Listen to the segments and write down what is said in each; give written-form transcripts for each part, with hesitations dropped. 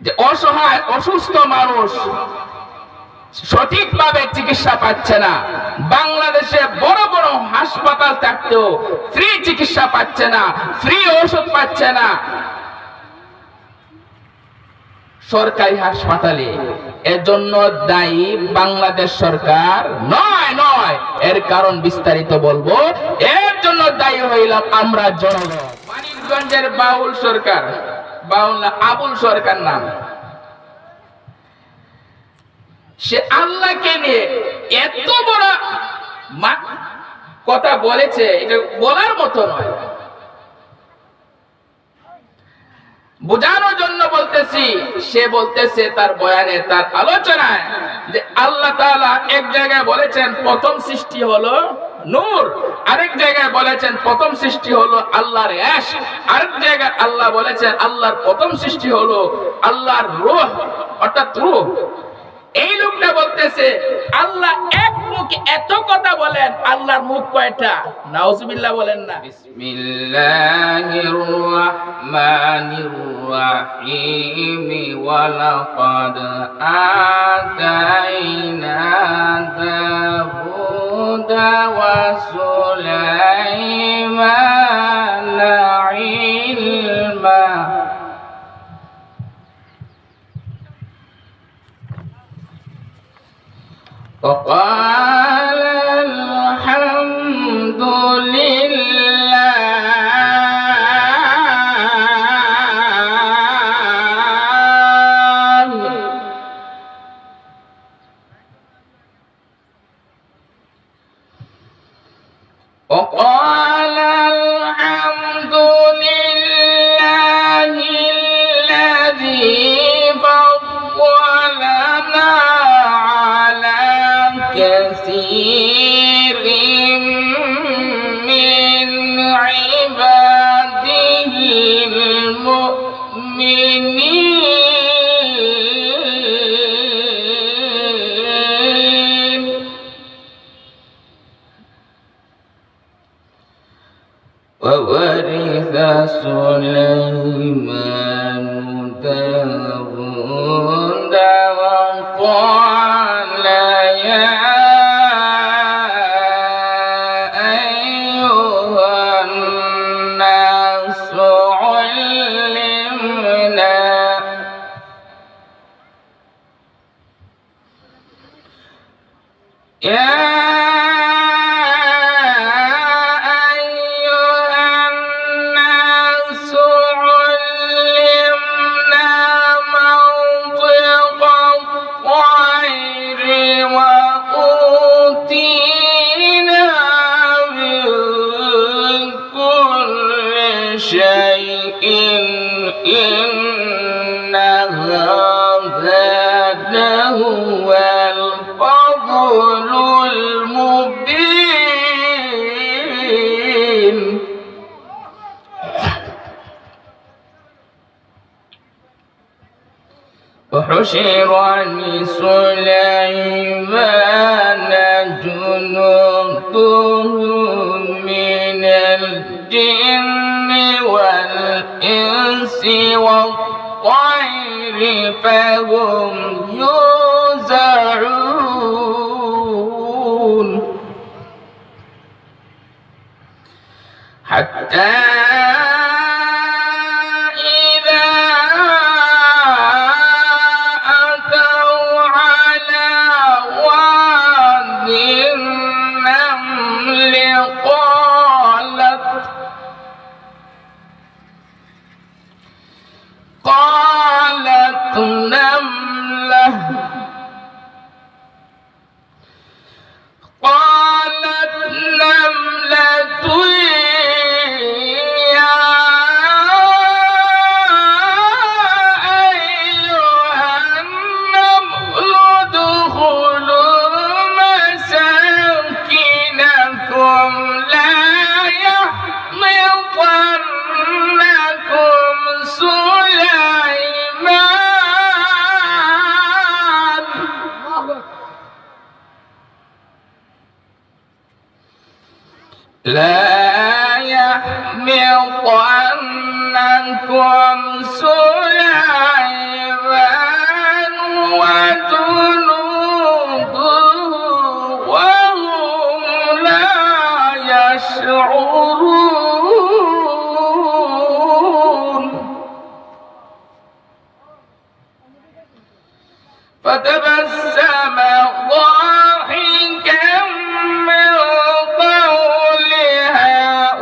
যে অসহায় অসুস্থ মানুষ সঠিকভাবে চিকিৎসা পাচ্ছে না, বাংলাদেশে বড় বড় হাসপাতাল থাকতেও ফ্রি চিকিৎসা পাচ্ছে না, ফ্রি ওষুধ পাচ্ছে না সরকারি হাসপাতালে। এর জন্য দায়ী বাংলাদেশ সরকার নয়। এর কারণ বিস্তারিত বলবো। এর জন্য দায়ী হইলাম আমরা জনগণ। মানিকগঞ্জের বাউল সরকার, বাউল না আবুল সরকার নাম, সে আল্লাহকে নিয়ে এত বড় কথা বলেছে, এটা বলার মতো নয়। বোঝানোর জন্য বলতেছি, সে বলতেছে তার বয়ানে, তার আলোচনায় যে আল্লাহ তাআলা এক জায়গায় বলেছেন প্রথম সৃষ্টি হলো নূর, আরেক জায়গায় বলেছেন প্রথম সৃষ্টি হলো আল্লাহর ইশক, আরেক জায়গায় আল্লাহ বলেছেন আল্লাহর প্রথম সৃষ্টি হলো আল্লাহর রূহ অর্থাৎ রূহ। এই লোকটা বলতেছে আল্লাহ এক মুখে এত কথা বলেন, আল্লাহর মুখ কয়টা? নাউজুবিল্লাহ বলেন না। বিসমিল্লাহির রাহমানির রাহিম ওয়া লাকাদ আতাইনা দাউদা ওয়া সুলাইমানা ইলমা وقال الحمد لله وقال الحمد لله الذي فضلنا كثير من عباده المؤمنين وورث سليمان داود وقال يا إن هذا لهو الفضل المبين وحشر لسليمان جنوده من الجن والإنس والطير فهم يوزعون حتى إذا أتوا على واد النمل قالت نملة يا أيها النمل ادخلوا مساكنكم لا يحطمنكم سليمان لا يحبطنكم سليمان فتبسم ضاحكا من قولها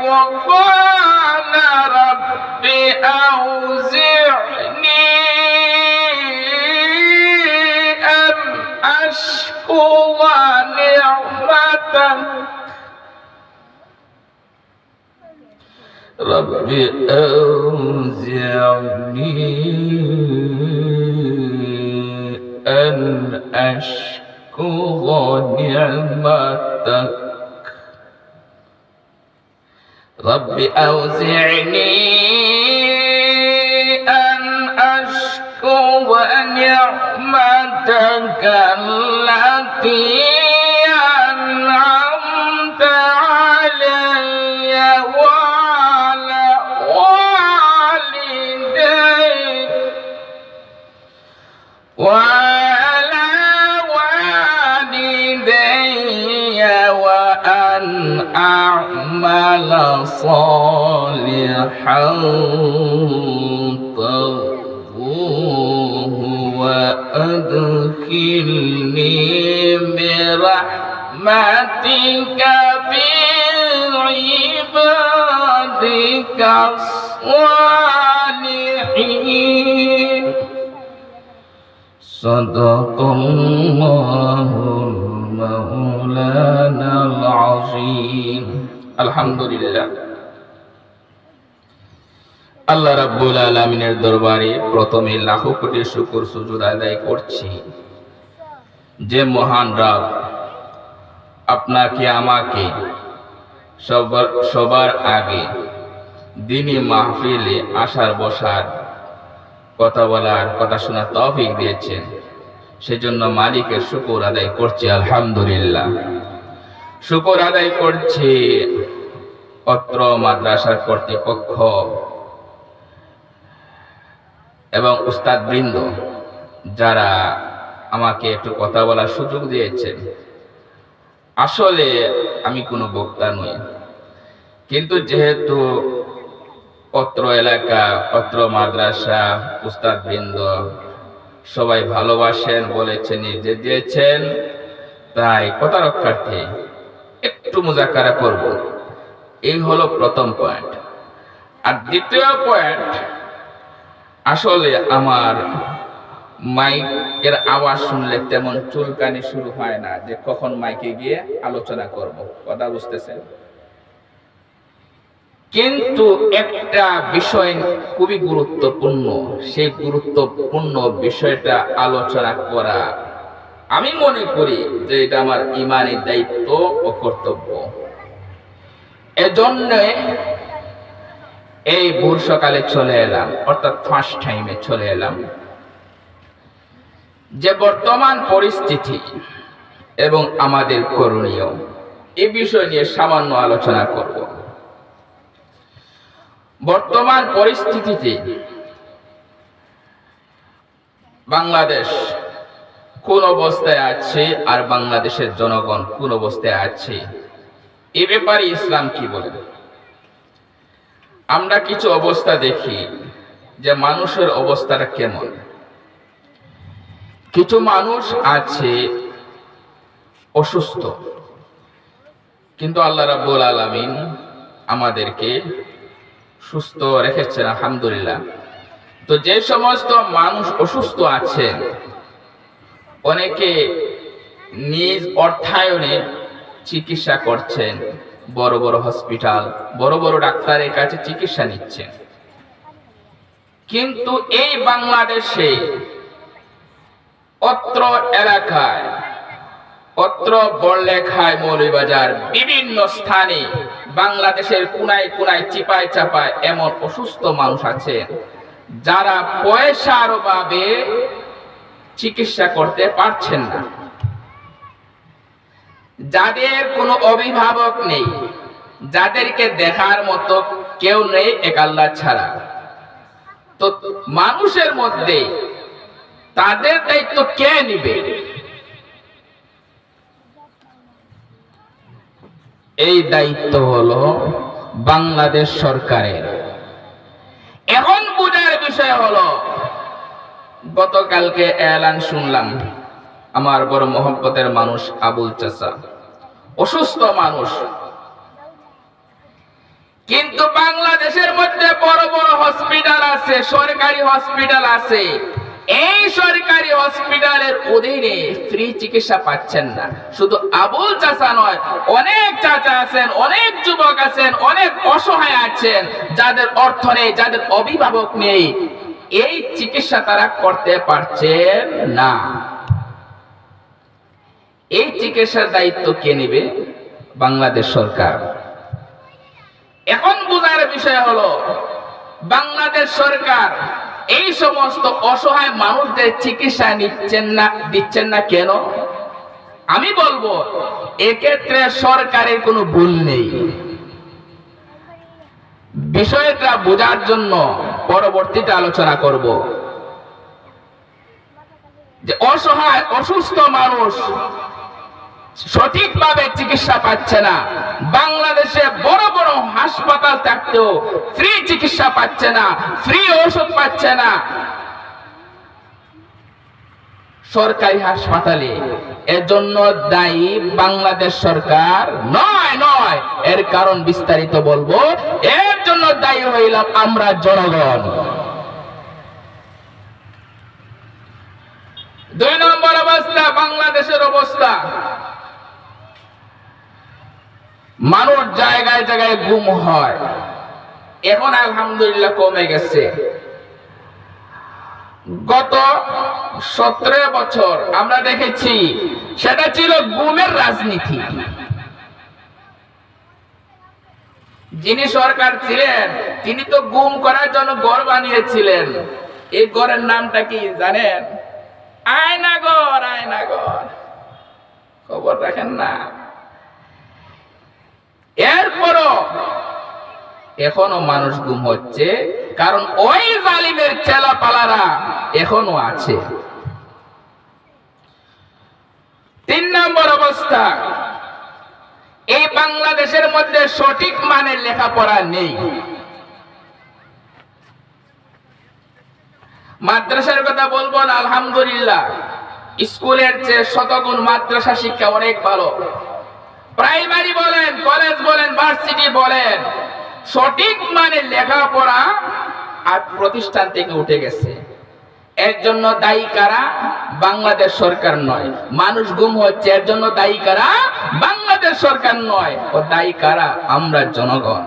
وقال رب أوزعني أن أشكر نعمتك رب أوزعني أن أشكر نعمتك رب أوزعني أن أشكر نعمتك التي أنعمت علي وعلى والدي وأن أعمل صالحا ترضوه وأدخلني برحمتك في عبادك الصالحين صدق الله مولانا العظيم الحمد لله আল্লাহ রাব্বুল আলামিনের দরবারে প্রথমে লাখো কোটি শুকর সুজুদ আদায় করছি যে মহান রব আপনাকে আমাকে সবার আগে দ্বীনি মাহফিলে আসার বসার কথা বলার কথা শোনার তৌফিক দিয়েছেন সেজন্য মালিকের শুকর আদায় করছি আলহামদুলিল্লাহ। শুকর আদায় করছি অত্র মাদ্রাসার কর্তৃপক্ষ এবং উস্তাদ বৃন্দ যারা আমাকে একটু কথা বলার সুযোগ দিয়েছেন। আসলে আমি কোনো বক্তা নই, কিন্তু যেহেতু অত্র এলাকা অত্র মাদ্রাসা উস্তাদ বৃন্দ সবাই ভালোবাসেন বলেছেন নির্দেশ দিয়েছেন, তাই কথা রক্ষার্থে একটু মুজাকারা করব। এই হলো প্রথম পয়েন্ট। আর দ্বিতীয় পয়েন্ট, আসলে আমার মাইকের আওয়াজ শুনলে তেমন চুলকানি শুরু হয় না যে কখন মাইকে গিয়ে আলোচনা করব, কথা বুঝতেছেন? কিন্তু একটা বিষয় খুবই গুরুত্বপূর্ণ, সেই গুরুত্বপূর্ণ বিষয়টা আলোচনা করা আমি মনে করি যে এটা আমার ঈমানি দায়িত্ব ও কর্তব্য। এজন্য এই ভোর সকালে চলে এলাম, অর্থাৎ ফার্স্ট টাইমে চলে এলাম যে বর্তমান পরিস্থিতি এবং আমাদের করণীয় এই বিষয় নিয়ে সামান্য আলোচনা করব। বর্তমান পরিস্থিতিতে বাংলাদেশ কোন অবস্থায় আছে আর বাংলাদেশের জনগণ কোন অবস্থায় আছে, এ ব্যাপারে ইসলাম কি বলে? আমরা কিছু অবস্থা দেখি যে মানুষের অবস্থাটা কেমন। কিছু মানুষ আছে অসুস্থ, কিন্তু আল্লাহ রাব্বুল আলামিন আমাদেরকে সুস্থ রেখেছেন আলহামদুলিল্লাহ। তো যে সমস্ত মানুষ অসুস্থ আছেন, অনেকে নিজ অর্থায়নে চিকিৎসা করছেন, বড় বড় হসপিটাল বড় বড় ডাক্তারের কাছে চিকিৎসা নিচ্ছেন। কিন্তু এই বাংলাদেশে অত্র এলাকায় অত্র বড়লেখায় মৌলভীবাজার বিভিন্ন স্থানে বাংলাদেশের কোনায় কোনায় চিপায় চাপায় এমন অসুস্থ মানুষ আছে যারা পয়সার অভাবে চিকিৎসা করতে পারছেন না, যাদের কোনো অভিভাবক নেই, যাদেরকে দেখার মতো কেউ নেই এক আল্লাহ ছাড়া। তো মানুষের মধ্যে তাদের দায়িত্ব কে নিবে? এই দায়িত্ব হলো বাংলাদেশ সরকারের। এখন বোঝার বিষয় হলো গতকালকে এলান শুনলাম, আমার বড় মহব্বতের মানুষ আবুল চাচা, অসুস্থ মানুষ, কিন্তু বাংলাদেশের মধ্যে বড় বড় হসপিটাল আছে, সরকারি হসপিটাল আছে, এই সরকারি হসপিটালের অধীনে ফ্রি চিকিৎসা পাচ্ছেন না। শুধু আবুল চাচা নয়, অনেক চাচা আছেন, অনেক যুবক আছেন, অনেক অসহায় আছেন, যাদের অর্থ নেই, যাদের অভিভাবক নেই, এই চিকিৎসা তারা করতে পারছেন না। এই চিকিৎসার দায়িত্ব কে নেবে? বাংলাদেশ সরকার। এখন বোঝার বিষয় হলো, বাংলাদেশ সরকার এই সমস্ত অসহায় মানুষদের চিকিৎসা দিচ্ছেন না কেন? আমি বলবো এক্ষেত্রে সরকারের কোনো ভুল নেই। বিষয়টা বোঝার জন্য পরবর্তীতে আলোচনা করব। যে অসহায় অসুস্থ মানুষ সঠিকভাবে চিকিৎসা পাচ্ছে না, বাংলাদেশে বড় বড় হাসপাতাল থাকতেও ফ্রি চিকিৎসা পাচ্ছে না, ফ্রি ওষুধ পাচ্ছে না সরকারি হাসপাতালে। এর জন্য দায়ী বাংলাদেশ সরকার নয়, এর কারণ বিস্তারিত বলবো। এর জন্য দায়ী হইলাম আমরা জনগণ। 2 নম্বর অবস্থা, বাংলাদেশের অবস্থা, মানুষ জায়গায় জায়গায় গুম হয়। এখন আলহামদুলিল্লাহ কমে গেছে। গত 17 বছর আমরা দেখেছি সেটা ছিল গুমের রাজনীতি। যিনি সরকার ছিলেন তিনি তো গুম করার জন্য ঘর বানিয়েছিলেন। এই ঘরের নামটা কি জানেন? আয়নাঘর। খবর রাখেন না। এরপরও এখনো মানুষ গুম হচ্ছে, কারণ ওই জালিমের চেলাপালারা এখনো আছে। 3 নম্বর অবস্থা, এই বাংলাদেশের মধ্যে সঠিক মানের লেখাপড়া নেই। মাদ্রাসার কথা বলবো না, আলহামদুলিল্লাহ স্কুলের চেয়ে শতগুণ মাদ্রাসা শিক্ষা অনেক ভালো। প্রাইমারি বলেন, কলেজ বলেন, ভার্সিটি বলেন, সঠিক মানের লেখাপড়া আর প্রতিষ্ঠান থেকে উঠে গেছে। এর জন্য দায়ী কারা? বাংলাদেশ সরকার নয়। মানুষ গুম হচ্ছে, এর জন্য দায়ী কারা? বাংলাদেশ সরকার নয়, ও দায়ী কারা? আমরা জনগণ।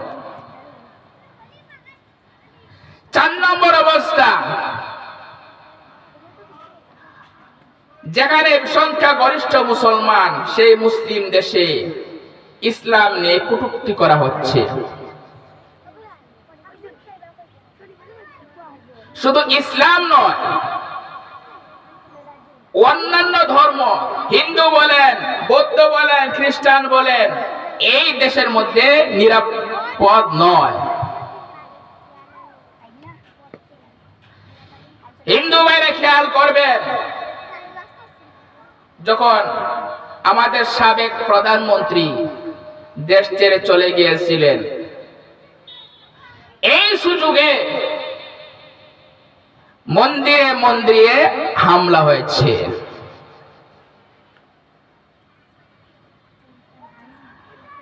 4 নম্বর অবস্থা, যেখানে সংখ্যাগরিষ্ঠ মুসলমান, সেই মুসলিম দেশে ইসলাম নিয়ে কটূক্তি করা হচ্ছে। শুধু ইসলাম নয়, অন্যান্য ধর্ম, হিন্দু বলেন, বৌদ্ধ বলেন, খ্রিস্টান বলেন, এই দেশের মধ্যে নিরাপদ নয়। হিন্দু ভাইরা খেয়াল করবেন, যখন আমাদের সাবেক প্রধানমন্ত্রী দেশ ছেড়ে চলে গিয়েছিলেন, এই সুযোগে মন্দিরে মন্দিরে হামলা হয়েছে।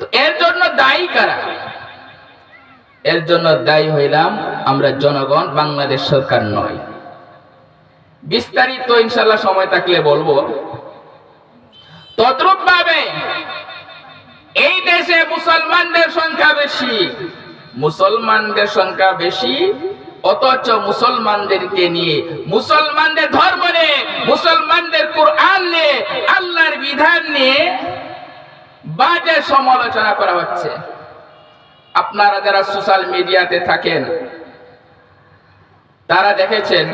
তো এর জন্য দায়ী কারা? এর জন্য দায়ী হইলাম আমরা জনগণ, বাংলাদেশ সরকার নয়। বিস্তারিত ইনশাআল্লাহ সময় থাকলে বলবো। তদ্রূপ ভাবে এই দেশে মুসলমানদের সংখ্যা বেশি, অথচ মুসলমানদেরকে নিয়ে, মুসলমানদের ধর্ম নিয়ে, মুসলমানদের কোরআন নিয়ে, আল্লাহর বিধান নিয়ে বাজে সমালোচনা করা হচ্ছে। আপনারা যারা সোশ্যাল মিডিয়াতে থাকেন তারা দেখেছেন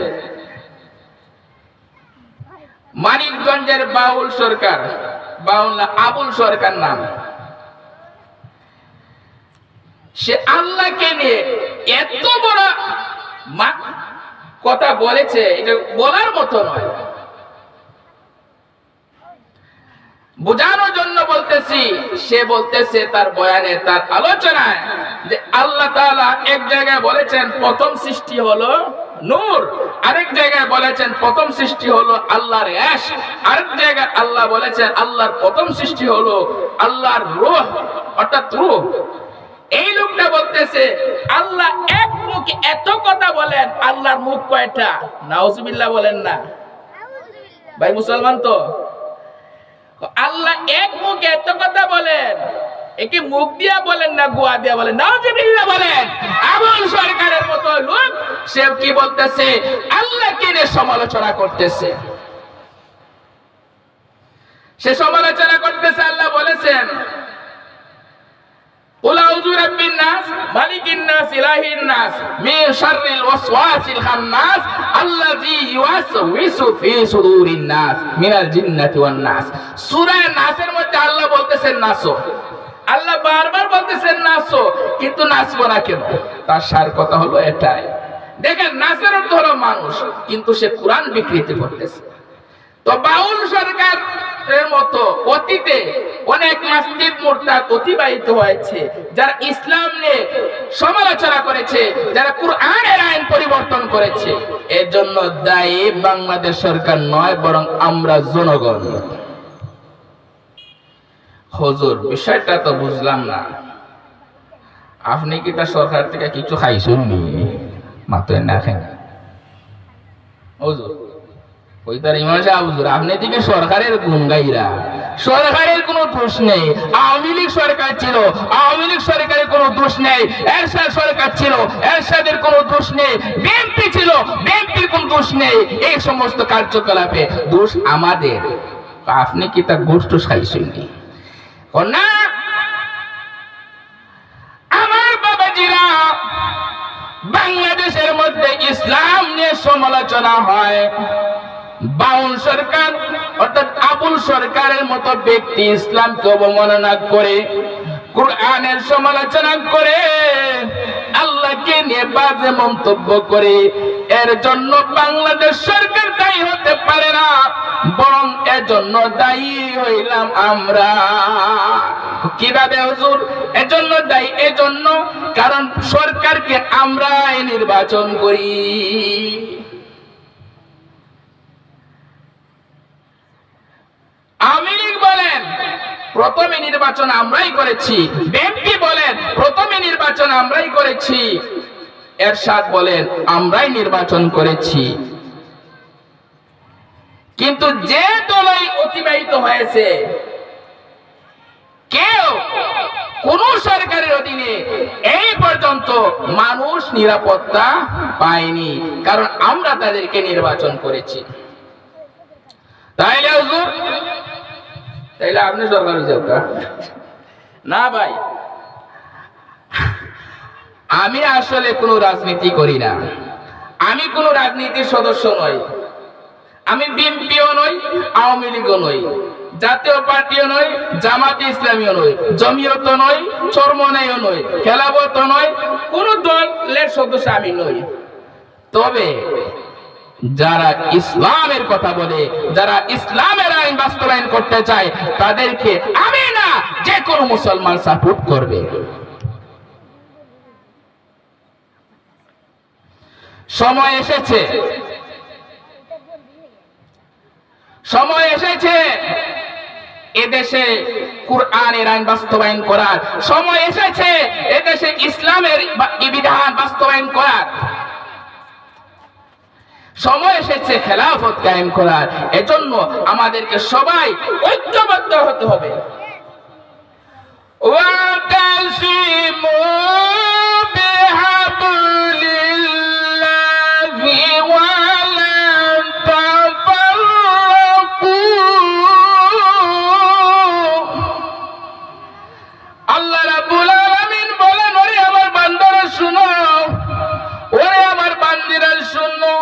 মানিকগঞ্জের বাউল সরকার, বাউল না আবুল সরকার নাম, সে আল্লাহকে নিয়ে এত বড় কথা বলেছে, এটা বলার মতো নয়। বোঝানোর জন্য বলতেছি, সে বলতেছে তার বয়ানে, তার আলোচনায়, যে আল্লাহ তাআলা এক জায়গায় বলেছেন প্রথম সৃষ্টি হলো নূর, আরেক জায়গায় বলেছেন প্রথম সৃষ্টি হলো আল্লাহর ইশক, আরেক জায়গায় আল্লাহ বলেছেন আল্লাহর প্রথম সৃষ্টি হলো আল্লাহর রূহ অর্থাৎ রূহ। এই লোকটা বলতেছে আল্লাহ এক মুখে এত কথা বলেন, আল্লাহর মুখ কয়টা? নাউজুবিল্লাহ বলেন না ভাই, মুসলমান তো। আল্লাহ এক মুখে এত কথা বলেন, একে মুখ দিয়া বলেন না গোয়া দিয়া বলেন? নাউজুবিল্লাহ বলেন। আবুল সরকারের মতো লোক সে কি বলতেছে? আল্লাহকে নিয়ে সমালোচনা করতেছে। সে সমালোচনা করতেছে। আল্লাহ বলেছেন কুল আউযু বিরাব্বিন নাস মালিকিন নাস ইলাহিন নাস মিন শাররিল ওয়াসওয়াসিল খান্নাস আল্লাযী ইউওয়াসওয়িসু ফি সুদুরিন নাস মিনাল জিন্নাতি ওয়ান নাস। সূরা নাসের মধ্যে আল্লাহ বলতেছেন নাসো, আল্লাহ বারবার বলতেছেন নাসো, কিন্তু নাচবো না কেন? তার সার কথা হলো এটাই। দেখেন, নাচের অর্থ হলো মানুষ, কিন্তু সে কোরআন বিকৃতি করতেছে। তো বাউল সরকারের মতো অতীতে অনেক নাস্তিক মুরতাদ অতিবাহিত হয়েছে, যারা ইসলাম নিয়ে সমালোচনা করেছে, যারা কুরআনের আইন পরিবর্তন করেছে। এর জন্য দায়ী বাংলাদেশ সরকার নয়, বরং আমরা জনগণ। হুজুর, বিষয়টা তো বুঝলাম না, আপনি কি তার সরকার থেকে কিছু খাইছেন? মাত্র না খাই হুজুর, ওই তার ইমাম সাহেব হুজুর, আপনি থেকে সরকারের গুণ গাইরা। সরকারের কোনো দোষ নেই। আওয়ামী লীগ সরকার ছিল, আওয়ামী লীগ সরকারের কোনো দোষ নেই। এরশাদ সরকার ছিল, এরশাদের কোনো দোষ নেই। বিএনপি ছিল, বিএনপির কোনো দোষ নেই। এই সমস্ত কার্যকলাপে দোষ আমাদের। আপনি কি তার গোষ্ঠ খাইছেন? না, আমার বাবাজিরা, বাংলাদেশের মধ্যে ইসলাম নিয়ে সমালোচনা হয়। বাউল সরকার অর্থাৎ আবুল সরকারের মতো ব্যক্তি ইসলামকে অবমাননা করে, কুরআনের সমালোচনা করে, আল্লাহকে নিয়ে বাজে মন্তব্য করে। এর জন্য বাংলাদেশ সরকার দায়ী হতে পারে না, বরং এর জন্য দায়ী হইলাম আমরা। কিভাবে হুজুর? এজন্য দায়ী এজন্য কারণ সরকারকে আমরাই নির্বাচন করি। আওয়ামী লীগ বলেন প্রথমে নির্বাচন আমরাই করেছি, বিএনপি বলেন প্রথমে নির্বাচন আমরাই করেছি, এরশাদ বলেন আমরাই নির্বাচন করেছি। কিন্তু যে দলই অতিবাহিত হয়েছে, কেউ কোন সরকারের অধীনে এই পর্যন্ত মানুষ নিরাপত্তা পায়নি, কারণ আমরা তাদেরকে নির্বাচন করেছি। তাইলে হুজুর, তাইলে আপনি সরকারি যাওকা না ভাই। আমি আসলে কোনো রাজনীতি করি না, আমি কোনো রাজনীতির সদস্য নই। আমি বিএনপিও নই, আওয়ামী লীগও নই, জাতীয় পার্টিও নই, জামাতে ইসলামীও নই, জমিয়তও নই, চরমনাইও নই, খেলাফতও নই, কোন দলের সদস্য আমি নই। তবে যারা ইসলামের কথা বলে, যারা ইসলামের আইন বাস্তবায়ন করতে চায়, তাদেরকে আমি না যে কোনো মুসলমান সাপোর্ট করবে। সময় এসেছে, সময় এসেছে এদেশে কুরআনের আইন বাস্তবায়ন করার। সময় এসেছে এদেশে ইসলামের বিধান বাস্তবায়ন করার। সময় এসেছে খেলাফত কায়েম করার। এজন্য আমাদেরকে সবাই ঐক্যবদ্ধ হতে হবে। আল্লাহ রাব্বুল আলামিন বলেন, ওরে আমার বান্দারা শুনো, ওরে আমার বান্দিরা শুনো,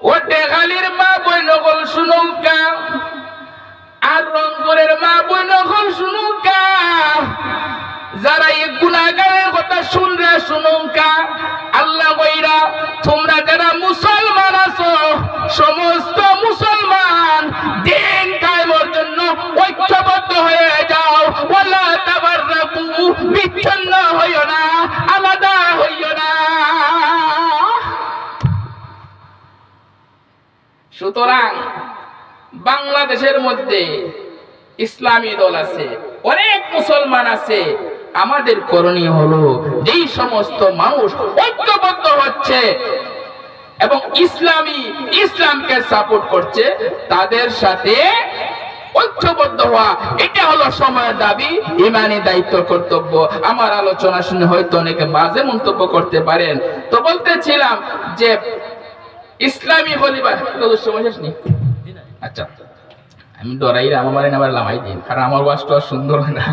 ও টেকালির মা বইনগল শুনুকা, আর রংপুরের মা বইনগল শুনুকা, যারা এই গুনাহগারের কথা শুনরা শুনুকা। আল্লাহ কইরা তোমরা যারা মুসলমান আছো, সমস্ত মুসলমান দিন কায়েমের জন্য ঐক্যবদ্ধ হয়ে যাও। ওয়ালা তাফাররাকু, বিচ্ছিন্ন হইও না, আলাদা হইও না। সুতরাং বাংলাদেশের মধ্যে ইসলামী দল আছে, অনেক মুসলমান আছে। আমাদের করণীয় হলো যেই সমস্ত মানুষ ঐক্যবদ্ধ হচ্ছে এবং ইসলামকে সাপোর্ট করছে তাদের সাথে ঐক্যবদ্ধ হওয়া, এটা হলো সময়ের দাবি, ইমানি দায়িত্ব, কর্তব্য। আমার আলোচনা শুনে হয়তো অনেকে বাজে মন্তব্য করতে পারেন। তো বলতেছিলাম যে ইসলামী খলিফা সময় শেষ নেই। আচ্ছা, আমি ডরাইলাম আমার আবার লামাই দিন, কারণ আমার ওয়াজটা সুন্দর হয় না।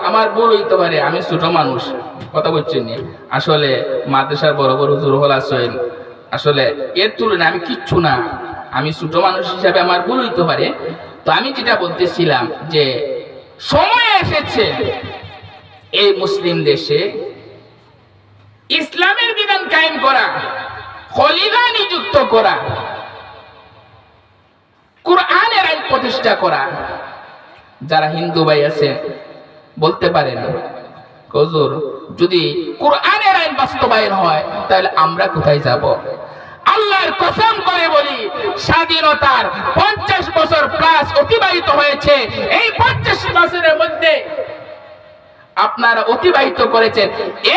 আমার ভুল হইতে পারে, আমি ছোট মানুষ, কথা বলছেন। আসলে মাদ্রাসার বড় বড় হুজুর হল আসেন, আসলে এর তুলনায় আমি কিচ্ছু না। আমি ছোট মানুষ হিসাবে আমার ভুল হইতে পারে। তো আমি যেটা বলতেছিলাম যে সময় এসেছে এই মুসলিম দেশে ইসলামের বিধান কায়েম করা, খলিফা নিযুক্ত করা, কুরআনের আইন প্রতিষ্ঠা করা। যারা হিন্দু ভাই আছে বলতে পারেন, হুজুর যদি কুরআনের আইন বাস্তবায়ন হয় তাহলে আমরা কোথায় যাব? আল্লাহর কসম করে বলি, স্বাধীনতার 50 বছর প্লাস অতিবাহিত হয়েছে। এই 50 বছরের মধ্যে আপনারা অতিবাহিত করেছেন,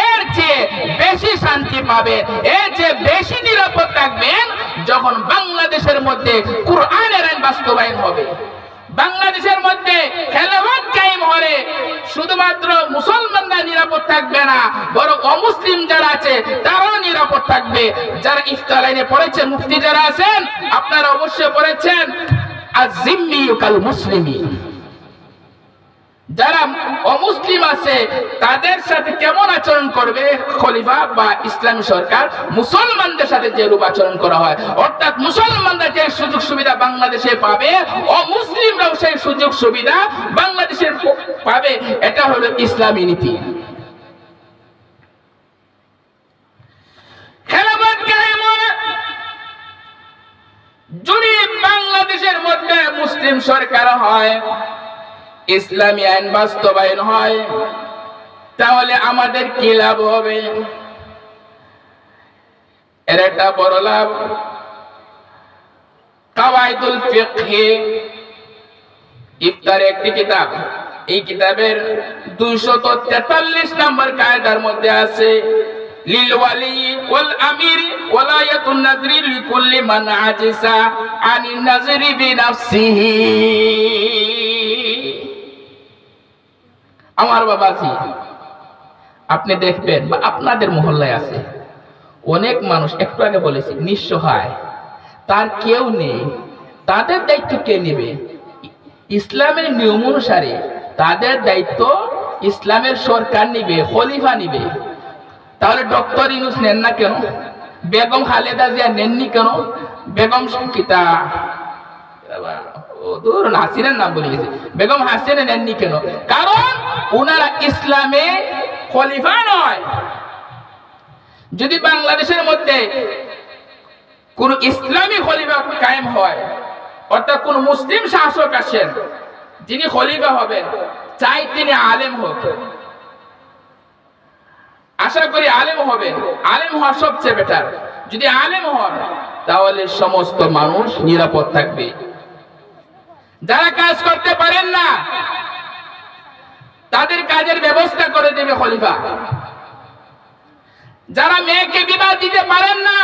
এর চেয়ে বেশি শান্তি পাবেন, এর চেয়ে বেশি নিরাপদ থাকবেন যখন বাংলাদেশের মধ্যে কুরআনের আইন বাস্তবায়ন হবে। বাংলাদেশের মধ্যে খেলাফত কায়েম হলে শুধুমাত্র মুসলমানরা নিরাপদ থাকবে না, বরং অমুসলিম যারা আছে তারাও নিরাপদ থাকবে। যারা ইফতার লাইনে পড়েছেন, মুফতি যারা আছেন, আপনারা অবশ্যই পড়েছেন আয-যিম্মি কাল মুসলিমি। যারা অমুসলিম আছে তাদের সাথে কেমন আচরণ করবে খলিফা বা ইসলামী সরকার, মুসলমানদের সাথে যেরূপ আচরণ করা হয়, অর্থাৎ মুসলমানরা যে সুযোগ সুবিধা বাংলাদেশে পাবে, অমুসলিমরাও সেই সুযোগ সুবিধা বাংলাদেশে পাবে। এটা হলো ইসলামী নীতি। খেলাফত কায়েম যদি বাংলাদেশের মধ্যে মুসলিম সরকার হয়, ইসলামী আইন বাস্তবায়ন হয়, তাহলে আমাদের কি লাভ হবে? এর একটা বড় লাভ। কাওয়াইদুল ফিকহ ইফতার একটি কিতাব, এই কিতাবের 243 নম্বর কায়দার মধ্যে আছে লিল ওয়ালি ওয়াল আমির ওয়ালায়াতুন নাজরি লিকুল্লি মান আজিসা আনিন নাজরি বিনাফসিহি। আমার বাবাজি, আপনি দেখবেন বা আপনাদের মহল্লায় আছে অনেক মানুষ, একটু আগে বলেছি, নিঃসহায়, তার কেউ নেই, তাদের দায়িত্ব কে নেবে? ইসলামের নিয়ম অনুসারে তাদের দায়িত্ব ইসলামের সরকার নিবে, খলিফা নিবে। তাহলে ডক্টর ইউনূস নেন না কেন? বেগম খালেদা জিয়া নেননি কেন? বেগম সংকিতা হাসিনার নাম বলে গেছে, বেগম হাসিনা নেননি কেন? কারণ ওনারা ইসলামে খলিফা নয়। যদি বাংলাদেশের মধ্যে কোন ইসলামী খলিফা কায়েম হয়, অর্থাৎ কোন মুসলিম শাসক আসেন যিনি খলিফা হবেন, চাই তিনি আলেম হোক, আশা করি আলেম হবেন, আলেম হওয়া সবচেয়ে বেটার। যদি আলেম হন তাহলে সমস্ত মানুষ নিরাপদ থাকবে। যারা কাজ করতে পারেন না তাদের কাজের ব্যবস্থা করে দেবে খলিফা। যারা মেয়েকে বিবাহ দিতে পারেন না,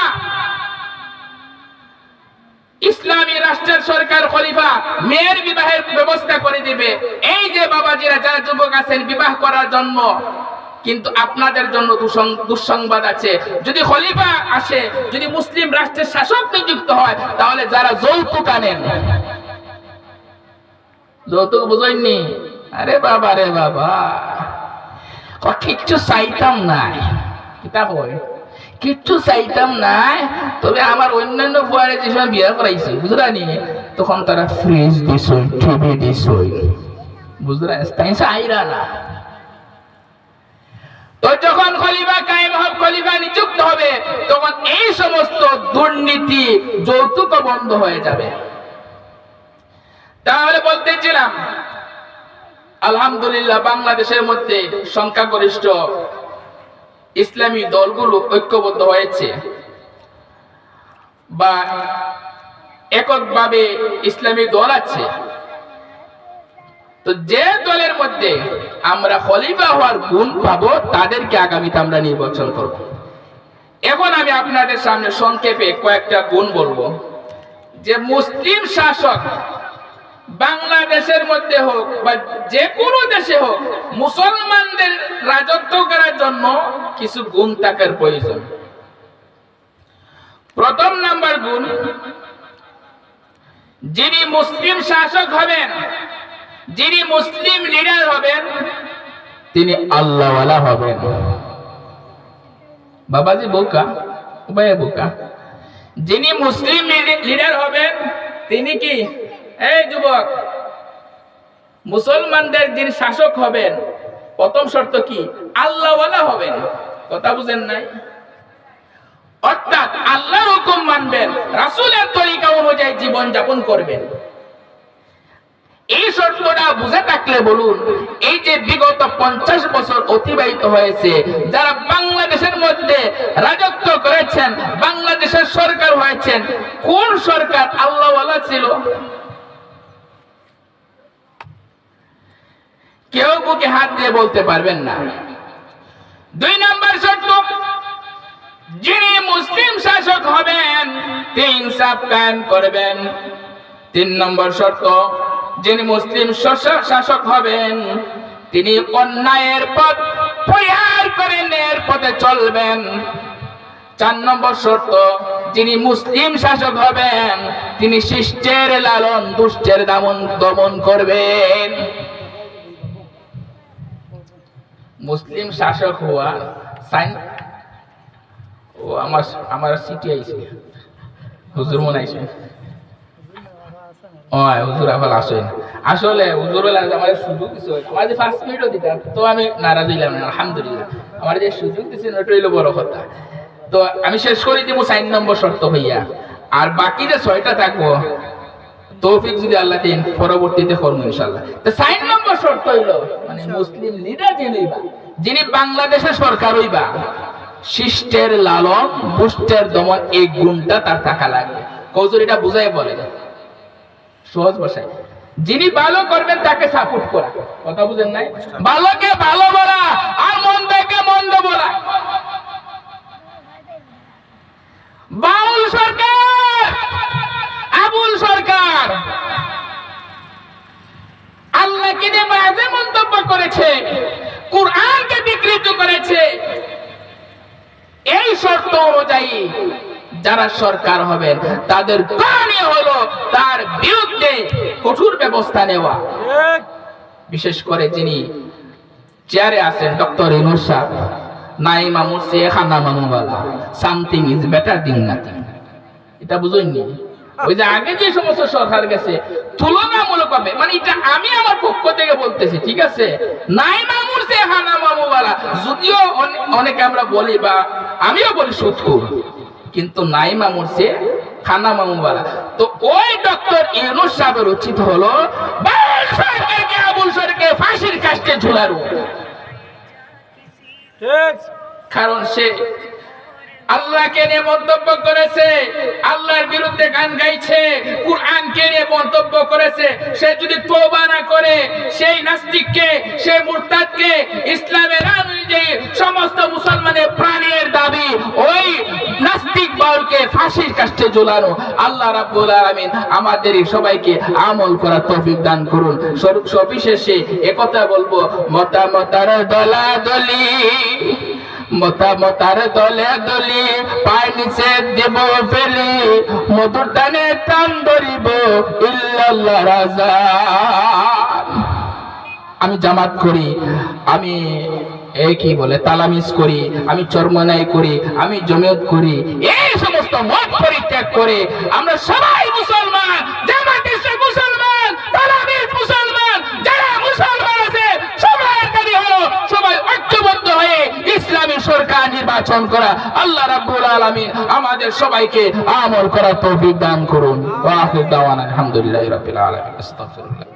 ইসলামী রাষ্ট্রের সরকার খলিফা মেয়ের বিবাহের ব্যবস্থা করে দিবে। এই যে বাবাজিরা যারা যুবক আছেন বিবাহ করার জন্য, কিন্তু আপনাদের জন্য দুঃসংবাদ আছে, যদি খলিফা আসে, যদি মুসলিম রাষ্ট্রের শাসক নিযুক্ত হয়, তাহলে যারা যৌতুক আনেন, যৌতুক বুঝেননি? আরে বাবা রে বাবা, কিচ্ছু চাইতাম নাই, কিতাব কিচ্ছু চাইতাম নাই, তবে আমার অন্যান্য ফুয়ারে যে সময় বিয়ে করাইছে, বুঝলানি, তখন তারা ফ্রিজ দিস, টিভি দিস, বুঝলা, তাই চাইরা না। তো যখন খলিফা কায়েম হবে, খলিফা নিযুক্ত হবে, তখন এই সমস্ত দুর্নীতি, যৌতুক বন্ধ হয়ে যাবে। তাহলে বলতেছিলাম, আলহামদুলিল্লাহ বাংলাদেশের মধ্যে সংখ্যাগরিষ্ঠ ইসলামী দলগুলো ঐক্যবদ্ধ হয়েছে। বা এককভাবে ইসলামী দল আছে, তো যে দলের মধ্যে আমরা খলিফা হওয়ার গুণ পাবো তাদেরকে আগামীতে আমরা নির্বাচন করব। এখন আমি আপনাদের সামনে সংক্ষেপে কয়েকটা গুণ বলবো। যে মুসলিম শাসক বাংলাদেশের মধ্যে হোক বা যে কোনো দেশে হোক, মুসলমানদের রাজত্ব করার জন্য কিছু গুণ থাকার প্রয়োজন। প্রথম নাম্বার গুণ, যিনি মুসলিম শাসক হবেন, যিনি মুসলিম লিডার হবেন, তিনি আল্লাহওয়ালা হবেন। বাবাজি বোকা, ভাইয়া বোকা। যিনি মুসলিম লিডার হবেন তিনি কি, এই যুবক, মুসলমানদের যিনি শাসক হবেন প্রথম শর্ত কি, আল্লাহওয়ালা হবেন। কথা বুঝেন নাই? অর্থাৎ আল্লাহর হুকুম মানবেন, রাসূলের তরিকা অনুযায়ী জীবন যাপন করবেন। এই শর্তটা বুঝে থাকলে বলুন, এই যে বিগত 50 বছর অতিবাহিত হয়েছে, যারা বাংলাদেশের মধ্যে রাজত্ব করেছেন, বাংলাদেশের সরকার হয়েছেন, কোন সরকার আল্লাহওয়ালা ছিল? কেউ বুকে হাত দিয়ে বলতে পারবেন না। 2 নম্বর শর্ত, যিনি মুসলিম শাসক হবেন তিনি ইনসাফ কায়েম করবেন। 3 নম্বর শর্ত, যিনি মুসলিম শাসক হবেন তিনি অন্যায়ের পথ পরিহার করে ন্যায়ের পথে চলবেন। 4 নম্বর শর্ত, যিনি মুসলিম শাসক হবেন তিনি শিষ্টের লালন দুষ্টের দমন করবেন। মুসলিম শাসক হওয়া সাইন ও আমার সিটি আইছে, হুজুর মনে আইছে। হুজুর আবার আসেন, আসলে হুজুর আমার সুযোগ দিচ্ছে, আমার যে 5 মিনিটও দিতাম তো আমি নারাজ হইলাম না। আলহামদুলিল্লাহ, আমার যে সুযোগ দিচ্ছেন ওটা হইলো বড় কথা। তো আমি শেষ করে দিব 4 নম্বর শর্ত হইয়া, আর বাকি যে 6টা থাকবো তৌফিক যদি আল্লাহ দেন পরবর্তীতে করবো ইনশাআল্লাহ। তো 4 নম্বর শর্ত হইল, মানে মুসলিম লিডার যিনি বাংলাদেশের সরকার হইবা, শিষ্টের লালন দুষ্টের দমন, এই গুণটা তার থাকা লাগবে। কৌজুর এটা বুঝাই বলে সহজ ভাষায়, যিনি ভালো করবেন তাকে সাপোর্ট করা। কথা বুঝেন নাই? ভালোকে ভালো বলা আর মন্দকে মন্দ বলা। বাউল সরকার, আবুল সরকার আল্লাহকে নিয়ে বাজে মন্তব্য করেছে, কুরআনকে বিকৃত করেছে। এই শর্ত অনুযায়ী যারা সরকার হবেন তাদের কারণে হলো তার বিরুদ্ধে কঠোর ব্যবস্থা নেওয়া। বিশেষ করে যিনি চেয়ারে আছেন ডক্টর ইউনূস সাহেব, নাইম আমুর সে খানা মানুবালা, সামথিং ইজ বেটার দিন নাথিং। এটা বুঝুননি? ওই যে আগে যে সমস্ত সরকার গেছে তুলনামূলক হবে, মানে এটা আমি আমার পক্ষ থেকে বলতেছি, ঠিক আছে? নাইম আমুর সে খানা মামুবালা, যদিও অনেকে আমরা বলি বা আমিও বলি সুৎখোর, কিন্তু নাইম আমুর সে খানা মামুবালা। তো ওই ডক্টর ইউনূস সাহেবের উচিত হলো বাউল সরকারকে, আবুল সরকারকে ফাঁসির কাস্টে ঝুলানো। কারণ সে আল্লাহকে নিয়ে মন্তব্য করেছে, আল্লাহর বিরুদ্ধে গান গাইছে, কুরআনকে নিয়ে মন্তব্য করেছে। সে যদি তওবা না করে, সেই নাস্তিককে, সেই মুরতাদকে ইসলামের অনুযায়ী সমস্ত মুসলমানের প্রাণের দাবি ওই নাস্তিক বাউলকে ফাঁসির কাস্টে ঝুলানো। আল্লাহ রাব্বুল আলামিন আমাদের সবাইকে আমল করার তৌফিক দান করুন। সবিশেষে একথা বলবো, মতামতার দলাদলি, মতামতার দলে দলি, পায় নিচে দেব ফেলি, মধুর টানে টান ধরিব ইল্লাল্লাহ রাজা। আমি জামাত করি, আমি কি বলে তালামিজ করি, আমি চরমনাই করি, আমি জমিয়ত করি, এই সমস্ত মত পরিত্যাগ করে আমরা সবাই মুসলমান, জামাত ইসলাম মুসলমান, তালামিজ মুসলমান, যারা মুসলমান আছে সবাই কাজে হলো সবাই ঐক্যবদ্ধ হয়ে ইসলামী সরকার নির্বাচন করা। আল্লাহ রাব্বুল আলামিন আমাদের সবাইকে আমল করার তৌফিক দান করুন। ওয়া আখিরু দাওয়ানা আলহামদুলিল্লাহি রাব্বিল আলামিন। আস্তাগফিরুল্লাহ।